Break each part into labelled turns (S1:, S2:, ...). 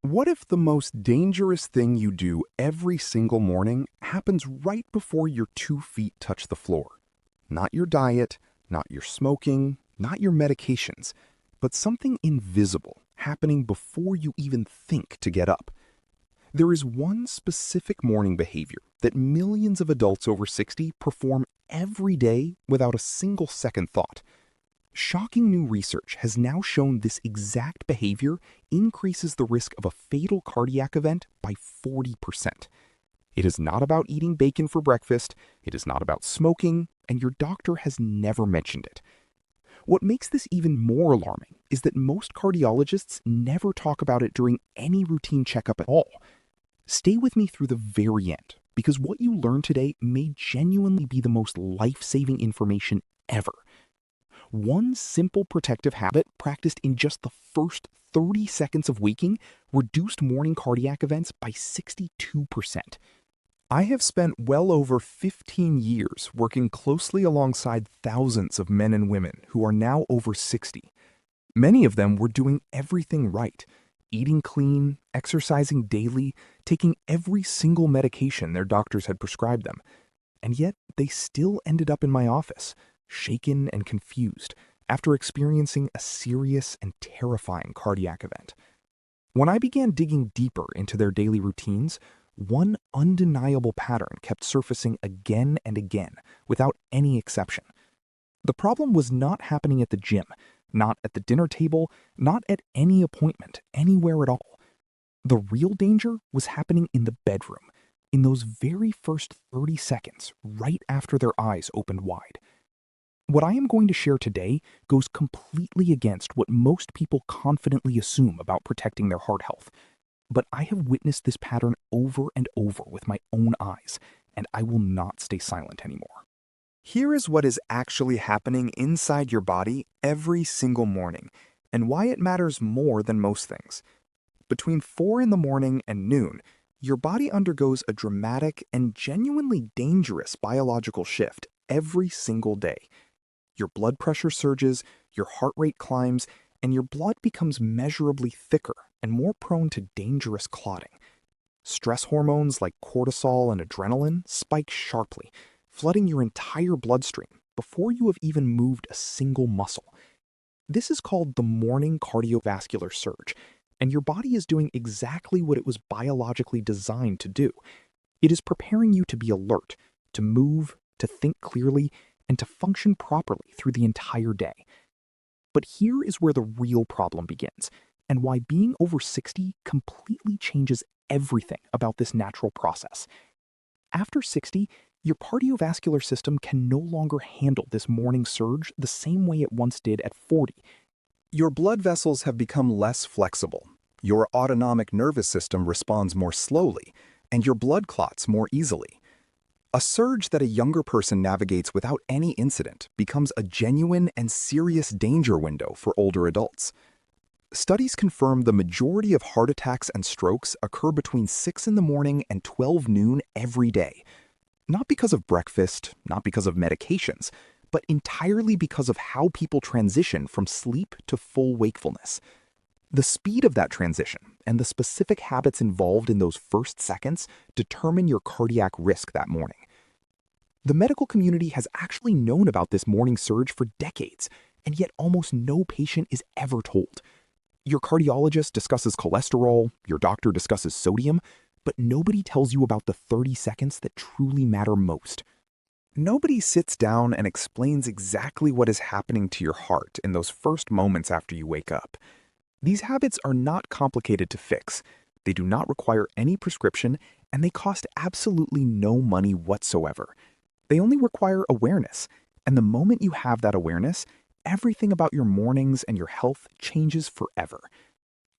S1: What if the most dangerous thing you do every single morning happens right before your 2 feet touch the floor? Not your diet, not your smoking, not your medications, but something invisible happening before you even think to get up. There is one specific morning behavior that millions of adults over 60 perform every day without a single second thought. Shocking new research has now shown this exact behavior increases the risk of a fatal cardiac event by 40%. It is not about eating bacon for breakfast, it is not about smoking, and your doctor has never mentioned it. What makes this even more alarming is that most cardiologists never talk about it during any routine checkup at all. Stay with me through the very end, because what you learn today may genuinely be the most life-saving information ever. One simple protective habit practiced in just the first 30 seconds of waking reduced morning cardiac events by 62%. I have spent well over 15 years working closely alongside thousands of men and women who are now over 60. Many of them were doing everything right, eating clean, exercising daily, taking every single medication their doctors had prescribed them. And yet they still ended up in my office, shaken and confused, after experiencing a serious and terrifying cardiac event. When I began digging deeper into their daily routines, one undeniable pattern kept surfacing again and again, without any exception. The problem was not happening at the gym, not at the dinner table, not at any appointment, anywhere at all. The real danger was happening in the bedroom, in those very first 30 seconds, right after their eyes opened wide. What I am going to share today goes completely against what most people confidently assume about protecting their heart health. But I have witnessed this pattern over and over with my own eyes, and I will not stay silent anymore. Here is what is actually happening inside your body every single morning, and why it matters more than most things. Between 4 in the morning and noon, your body undergoes a dramatic and genuinely dangerous biological shift every single day. Your blood pressure surges, your heart rate climbs, and your blood becomes measurably thicker and more prone to dangerous clotting. Stress hormones like cortisol and adrenaline spike sharply, flooding your entire bloodstream before you have even moved a single muscle. This is called the morning cardiovascular surge, and your body is doing exactly what it was biologically designed to do. It is preparing you to be alert, to move, to think clearly, and to function properly through the entire day. But here is where the real problem begins, and why being over 60 completely changes everything about this natural process. After 60, your cardiovascular system can no longer handle this morning surge the same way it once did at 40. Your blood vessels have become less flexible, your autonomic nervous system responds more slowly, and your blood clots more easily. A surge that a younger person navigates without any incident becomes a genuine and serious danger window for older adults. Studies confirm the majority of heart attacks and strokes occur between 6 in the morning and 12 noon every day. Not because of breakfast, not because of medications, but entirely because of how people transition from sleep to full wakefulness. The speed of that transition and the specific habits involved in those first seconds determine your cardiac risk that morning. The medical community has actually known about this morning surge for decades, and yet almost no patient is ever told. Your cardiologist discusses cholesterol, your doctor discusses sodium, but nobody tells you about the 30 seconds that truly matter most. Nobody sits down and explains exactly what is happening to your heart in those first moments after you wake up. These habits are not complicated to fix. They do not require any prescription, and they cost absolutely no money whatsoever. They only require awareness, and the moment you have that awareness, everything about your mornings and your health changes forever.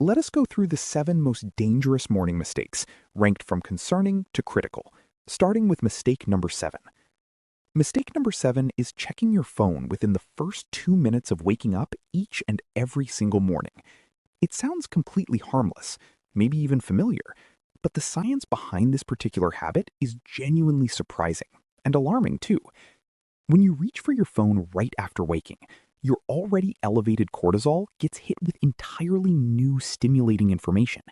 S1: Let us go through the 7 most dangerous morning mistakes, ranked from concerning to critical, starting with mistake number 7. Mistake number 7 is checking your phone within the first 2 minutes of waking up each and every single morning. It sounds completely harmless, maybe even familiar, but the science behind this particular habit is genuinely surprising and alarming too. When you reach for your phone right after waking, your already elevated cortisol gets hit with entirely new stimulating information.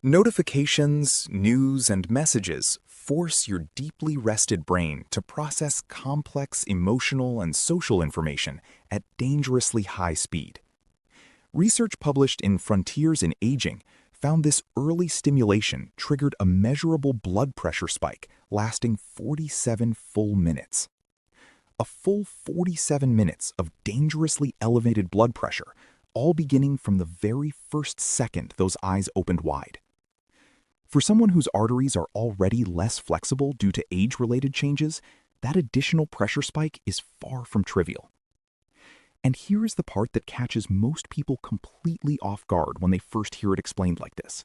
S2: Notifications, news, and messages force your deeply rested brain to process complex emotional and social information at dangerously high speed. Research published in Frontiers in Aging found this early stimulation triggered a measurable blood pressure spike lasting 47 full minutes. A full 47 minutes of dangerously elevated blood pressure, all beginning from the very first second those eyes opened wide. For someone whose arteries are already less flexible due to age-related changes, that additional pressure spike is far from trivial. And here is the part that catches most people completely off guard when they first hear it explained like this.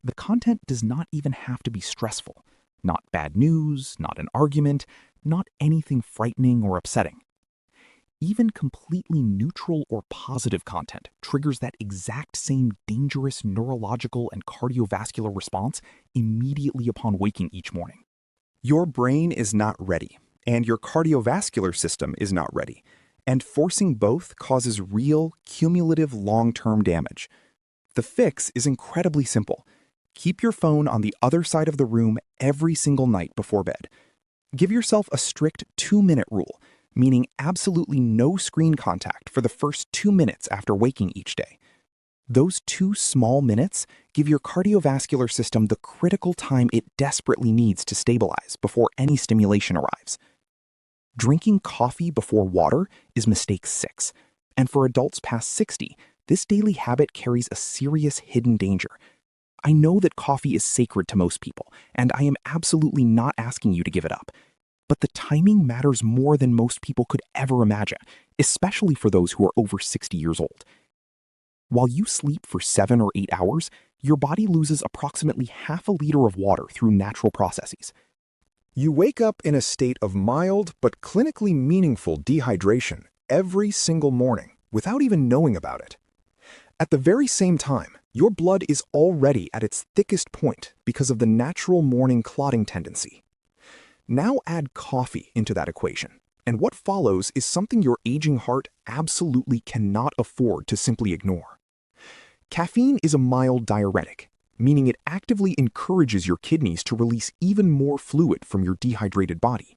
S2: The content does not even have to be stressful. Not bad news, not an argument, not anything frightening or upsetting. Even completely neutral or positive content triggers that exact same dangerous neurological and cardiovascular response immediately upon waking each morning.
S1: Your brain is not ready, and your cardiovascular system is not ready, and forcing both causes real, cumulative long-term damage. The fix is incredibly simple. Keep your phone on the other side of the room every single night before bed. Give yourself a strict 2-minute rule, meaning absolutely no screen contact for the first 2 minutes after waking each day. Those 2 small minutes give your cardiovascular system the critical time it desperately needs to stabilize before any stimulation arrives. Drinking coffee before water is mistake 6, and for adults past 60, this daily habit carries a serious hidden danger. I know that coffee is sacred to most people, and I am absolutely not asking you to give it up. But the timing matters more than most people could ever imagine, especially for those who are over 60 years old. While you sleep for 7 or 8 hours, your body loses approximately half a liter of water through natural processes.
S2: You wake up in a state of mild but clinically meaningful dehydration every single morning without even knowing about it. At the very same time, your blood is already at its thickest point because of the natural morning clotting tendency. Now add coffee into that equation, and what follows is something your aging heart absolutely cannot afford to simply ignore. Caffeine is a mild diuretic, meaning it actively encourages your kidneys to release even more fluid from your dehydrated body.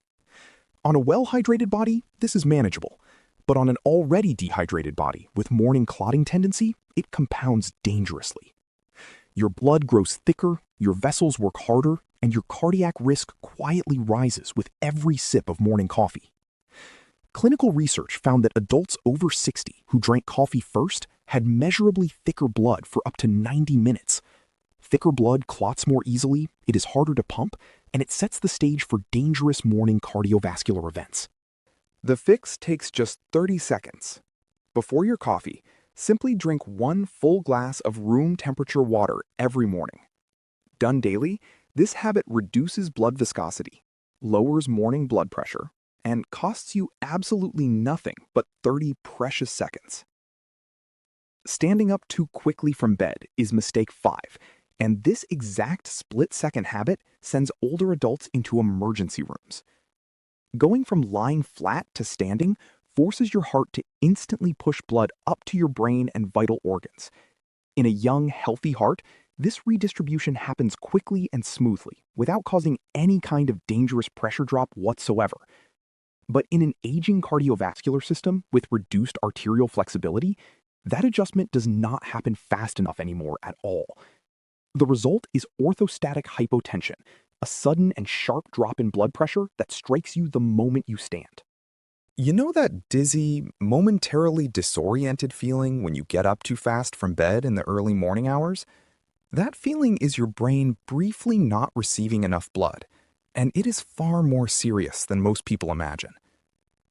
S2: On a well-hydrated body, this is manageable, but on an already dehydrated body with morning clotting tendency, it compounds dangerously. Your blood grows thicker, your vessels work harder, and your cardiac risk quietly rises with every sip of morning coffee. Clinical research found that adults over 60 who drank coffee first had measurably thicker blood for up to 90 minutes. Thicker blood clots more easily, it is harder to pump, and it sets the stage for dangerous morning cardiovascular events. The fix takes just 30 seconds. Before your coffee, simply drink 1 full glass of room temperature water every morning. Done daily, this habit reduces blood viscosity, lowers morning blood pressure, and costs you absolutely nothing but 30 precious seconds. Standing up too quickly from bed is mistake 5, and this exact split-second habit sends older adults into emergency rooms. Going from lying flat to standing forces your heart to instantly push blood up to your brain and vital organs. In a young, healthy heart, this redistribution happens quickly and smoothly, without causing any kind of dangerous pressure drop whatsoever. But in an aging cardiovascular system with reduced arterial flexibility, that adjustment does not happen fast enough anymore at all. The result is orthostatic hypotension, a sudden and sharp drop in blood pressure that strikes you the moment you stand. You know that dizzy, momentarily disoriented feeling when you get up too fast from bed in the early morning hours? That feeling is your brain briefly not receiving enough blood, and it is far more serious than most people imagine.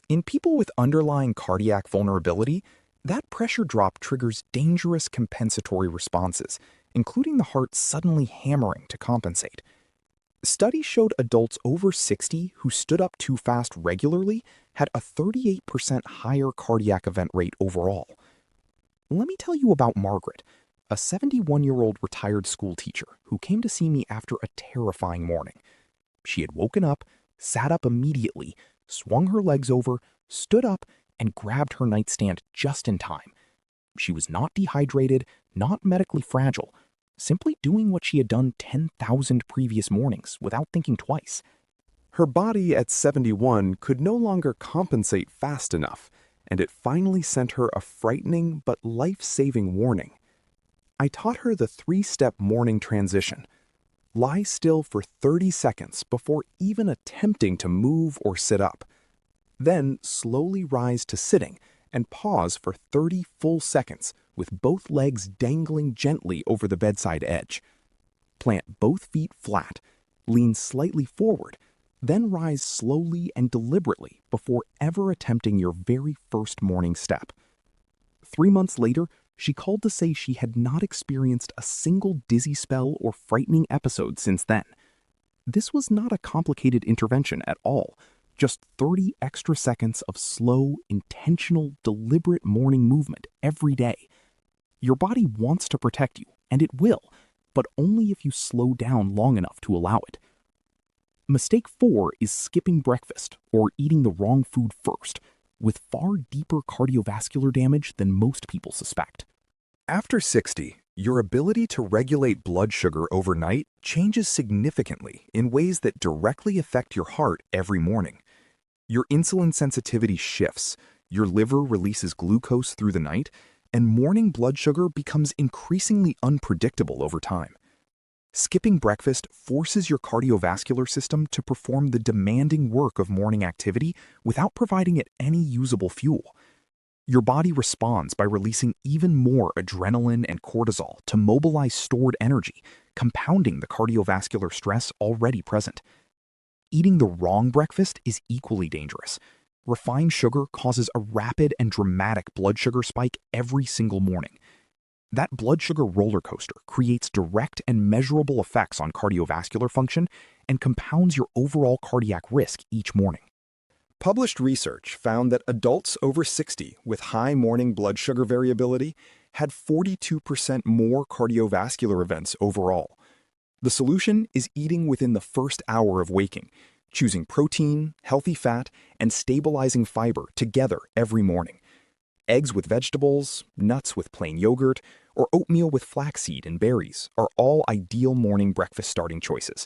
S2: In people with underlying cardiac vulnerability, that pressure drop triggers dangerous compensatory responses, including the heart suddenly hammering to compensate. Studies showed adults over 60 who stood up too fast regularly had a 38% higher cardiac event rate overall. Let me tell you about Margaret, a 71-year-old retired school teacher who came to see me after a terrifying morning. She had woken up, sat up immediately, swung her legs over, stood up, and grabbed her nightstand just in time. She was not dehydrated, not medically fragile, simply doing what she had done 10,000 previous mornings without thinking twice.
S1: Her body at 71 could no longer compensate fast enough, and it finally sent her a frightening but life-saving warning. I taught her the 3-step morning transition. Lie still for 30 seconds before even attempting to move or sit up. Then slowly rise to sitting and pause for 30 full seconds with both legs dangling gently over the bedside edge. Plant both feet flat, lean slightly forward, then rise slowly and deliberately before ever attempting your very first morning step. 3 months later, she called to say she had not experienced a single dizzy spell or frightening episode since then. This was not a complicated intervention at all, just 30 extra seconds of slow, intentional, deliberate morning movement every day. Your body wants to protect you, and it will, but only if you slow down long enough to allow it. Mistake 4 is skipping breakfast or eating the wrong food first, with far deeper cardiovascular damage than most people suspect. After 60, your ability to regulate blood sugar overnight changes significantly in ways that directly affect your heart every morning. Your insulin sensitivity shifts, your liver releases glucose through the night, and morning blood sugar becomes increasingly unpredictable over time. Skipping breakfast forces your cardiovascular system to perform the demanding work of morning activity without providing it any usable fuel. Your body responds by releasing even more adrenaline and cortisol to mobilize stored energy, compounding the cardiovascular stress already present. Eating the wrong breakfast is equally dangerous. Refined sugar causes a rapid and dramatic blood sugar spike every single morning. That blood sugar roller coaster creates direct and measurable effects on cardiovascular function and compounds your overall cardiac risk each morning. Published research found that adults over 60 with high morning blood sugar variability had 42% more cardiovascular events overall. The solution is eating within the first hour of waking, choosing protein, healthy fat, and stabilizing fiber together every morning. Eggs with vegetables, nuts with plain yogurt, or oatmeal with flaxseed and berries are all ideal morning breakfast starting choices.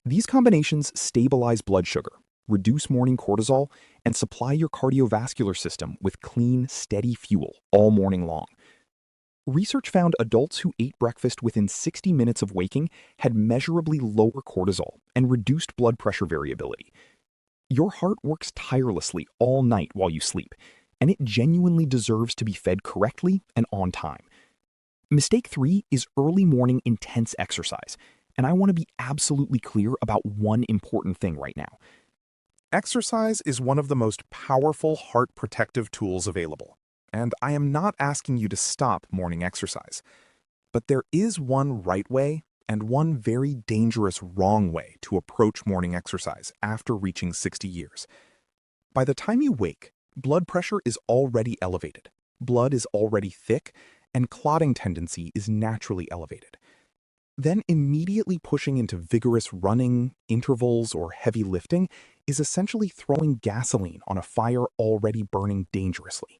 S1: These combinations stabilize blood sugar, reduce morning cortisol, and supply your cardiovascular system with clean, steady fuel all morning long. Research found adults who ate breakfast within 60 minutes of waking had measurably lower cortisol and reduced blood pressure variability. Your heart works tirelessly all night while you sleep, and it genuinely deserves to be fed correctly and on time. Mistake 3 is early morning intense exercise, and I want to be absolutely clear about one important thing right now. Exercise is one of the most powerful heart protective tools available, and I am not asking you to stop morning exercise. But there is one right way and one very dangerous wrong way to approach morning exercise after reaching 60 years. By the time you wake, blood pressure is already elevated, blood is already thick, and clotting tendency is naturally elevated. Then immediately pushing into vigorous running, intervals, or heavy lifting is essentially throwing gasoline on a fire already burning dangerously.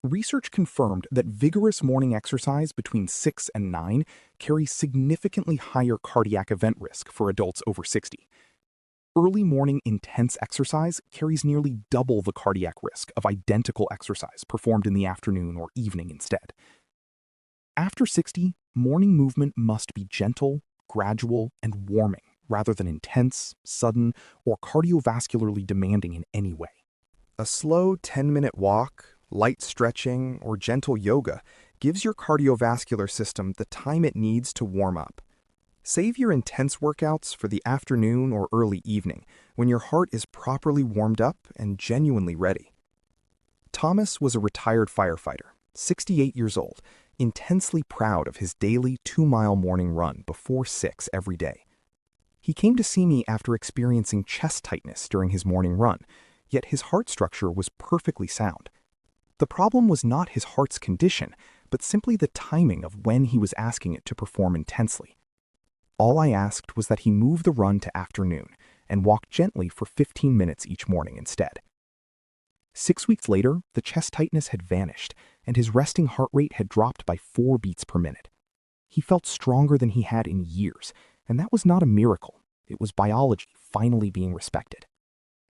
S1: Research confirmed that vigorous morning exercise between 6 and 9 carries significantly higher cardiac event risk for adults over 60. Early morning intense exercise carries nearly double the cardiac risk of identical exercise performed in the afternoon or evening instead. After 60, morning movement must be gentle, gradual, and warming rather than intense, sudden, or cardiovascularly demanding in any way. A slow 10-minute walk, light stretching, or gentle yoga gives your cardiovascular system the time it needs to warm up. Save your intense workouts for the afternoon or early evening when your heart is properly warmed up and genuinely ready. Thomas was a retired firefighter, 68 years old, intensely proud of his daily 2-mile morning run before 6 every day. He came to see me after experiencing chest tightness during his morning run, yet his heart structure was perfectly sound. The problem was not his heart's condition, but simply the timing of when he was asking it to perform intensely. All I asked was that he move the run to afternoon and walk gently for 15 minutes each morning instead. 6 weeks later, the chest tightness had vanished, and his resting heart rate had dropped by 4 beats per minute.
S2: He felt stronger than he had in years, and that was not a miracle. It was biology finally being respected.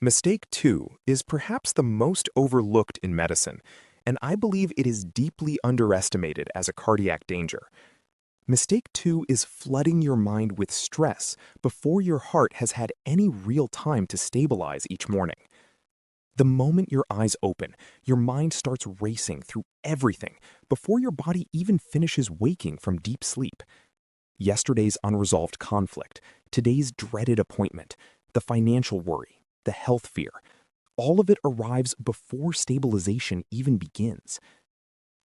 S1: Mistake 2 is perhaps the most overlooked in medicine, and I believe it is deeply underestimated as a cardiac danger. Mistake 2 is flooding your mind with stress before your heart has had any real time to stabilize each morning. The moment your eyes open, your mind starts racing through everything before your body even finishes waking from deep sleep. Yesterday's unresolved conflict, today's dreaded appointment, the financial worry, the health fear, all of it arrives before stabilization even begins.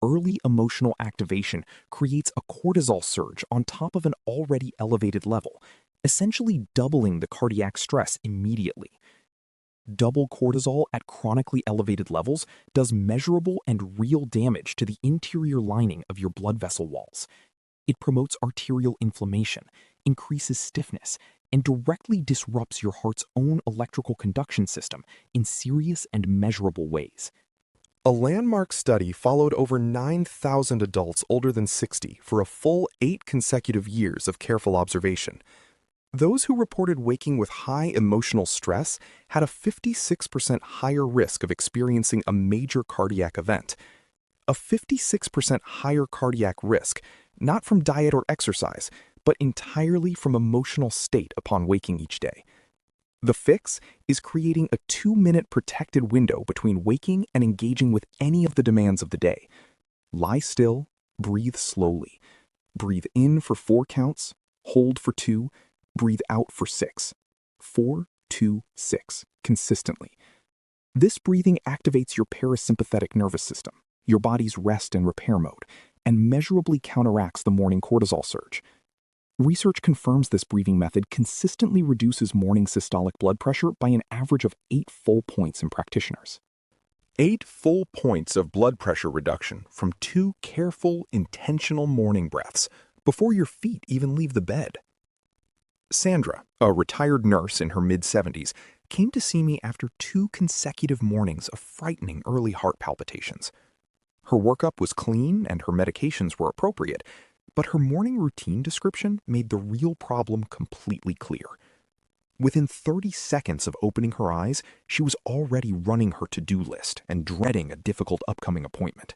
S1: Early emotional activation creates a cortisol surge on top of an already elevated level, essentially doubling the cardiac stress immediately. Double cortisol at chronically elevated levels does measurable and real damage to the interior lining of your blood vessel walls. It promotes arterial inflammation, increases stiffness, and directly disrupts your heart's own electrical conduction system in serious and measurable ways. A landmark study followed over 9,000 adults older than 60 for a full 8 consecutive years of careful observation. Those who reported waking with high emotional stress had a 56% higher risk of experiencing a major cardiac event. A 56% higher cardiac risk, not from diet or exercise, but entirely from emotional state upon waking each day. The fix is creating a 2-minute protected window between waking and engaging with any of the demands of the day. Lie still, breathe slowly. Breathe in for 4 counts, hold for 2, breathe out for 6. 4, 2, 6, consistently. This breathing activates your parasympathetic nervous system, your body's rest and repair mode, and measurably counteracts the morning cortisol surge. Research confirms this breathing method consistently reduces morning systolic blood pressure by an average of 8 full points in practitioners. 8 full points of blood pressure reduction from 2 careful, intentional morning breaths before your feet even leave the bed. Sandra, a retired nurse in her mid-70s, came to see me after 2 consecutive mornings of frightening early heart palpitations. Her workup was clean and her medications were appropriate, but her morning routine description made the real problem completely clear. Within 30 seconds of opening her eyes, she was already running her to-do list and dreading a difficult upcoming appointment.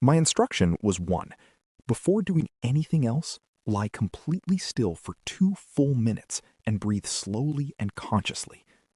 S1: My instruction was 1. Before doing anything else, lie completely still for 2 full minutes and breathe slowly and consciously.